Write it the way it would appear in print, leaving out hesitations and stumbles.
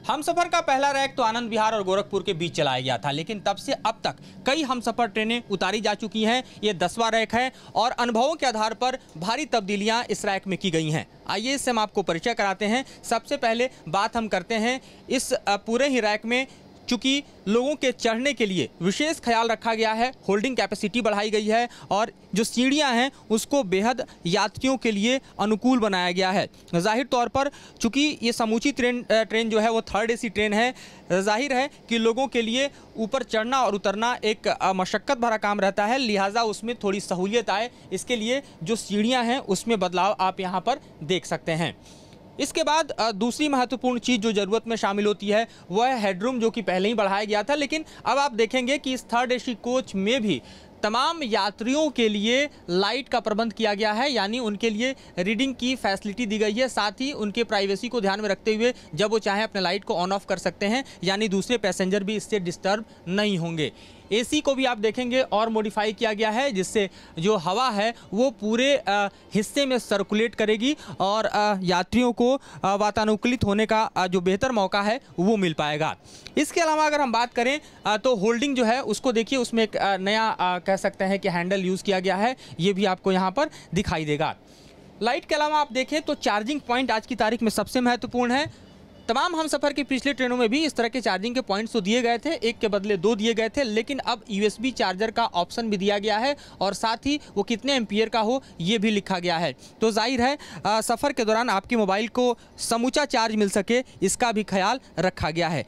हमसफर का पहला रैक तो आनंद विहार और गोरखपुर के बीच चलाया गया था, लेकिन तब से अब तक कई हमसफर ट्रेनें उतारी जा चुकी हैं। ये 10वां रैक है और अनुभवों के आधार पर भारी तब्दीलियां इस रैक में की गई हैं। आइए इससे हम आपको परिचय कराते हैं। सबसे पहले बात हम करते हैं इस पूरे ही रैक में चूँकि लोगों के चढ़ने के लिए विशेष ख्याल रखा गया है, होल्डिंग कैपेसिटी बढ़ाई गई है और जो सीढ़ियां हैं उसको बेहद यात्रियों के लिए अनुकूल बनाया गया है। जाहिर तौर पर चूँकि ये समूची ट्रेन जो है वो 3rd AC ट्रेन है, जाहिर है कि लोगों के लिए ऊपर चढ़ना और उतरना एक मशक्क़त भरा काम रहता है, लिहाजा उसमें थोड़ी सहूलियत आए इसके लिए जो सीढ़ियाँ हैं उसमें बदलाव आप यहाँ पर देख सकते हैं। इसके बाद दूसरी महत्वपूर्ण चीज़ जो ज़रूरत में शामिल होती है वह है हेडरूम, जो कि पहले ही बढ़ाया गया था, लेकिन अब आप देखेंगे कि इस 3rd AC कोच में भी तमाम यात्रियों के लिए लाइट का प्रबंध किया गया है, यानी उनके लिए रीडिंग की फैसिलिटी दी गई है। साथ ही उनके प्राइवेसी को ध्यान में रखते हुए जब वो चाहें अपने लाइट को ऑन ऑफ कर सकते हैं, यानी दूसरे पैसेंजर भी इससे डिस्टर्ब नहीं होंगे। AC को भी आप देखेंगे और मॉडिफाई किया गया है, जिससे जो हवा है वो पूरे हिस्से में सर्कुलेट करेगी और यात्रियों को वातानुकूलित होने का जो बेहतर मौका है वो मिल पाएगा। इसके अलावा अगर हम बात करें तो होल्डिंग जो है उसको देखिए, उसमें एक नया कह सकते हैं कि हैंडल यूज़ किया गया है, ये भी आपको यहाँ पर दिखाई देगा। लाइट के अलावा आप देखें तो चार्जिंग पॉइंट आज की तारीख में सबसे महत्वपूर्ण है। तमाम हमसफ़र की पिछले ट्रेनों में भी इस तरह के चार्जिंग के पॉइंट्स तो दिए गए थे, एक के बदले 2 दिए गए थे, लेकिन अब USB चार्जर का ऑप्शन भी दिया गया है और साथ ही वो कितने एम्पियर का हो ये भी लिखा गया है। तो जाहिर है सफ़र के दौरान आपके मोबाइल को समूचा चार्ज मिल सके, इसका भी ख्याल रखा गया है।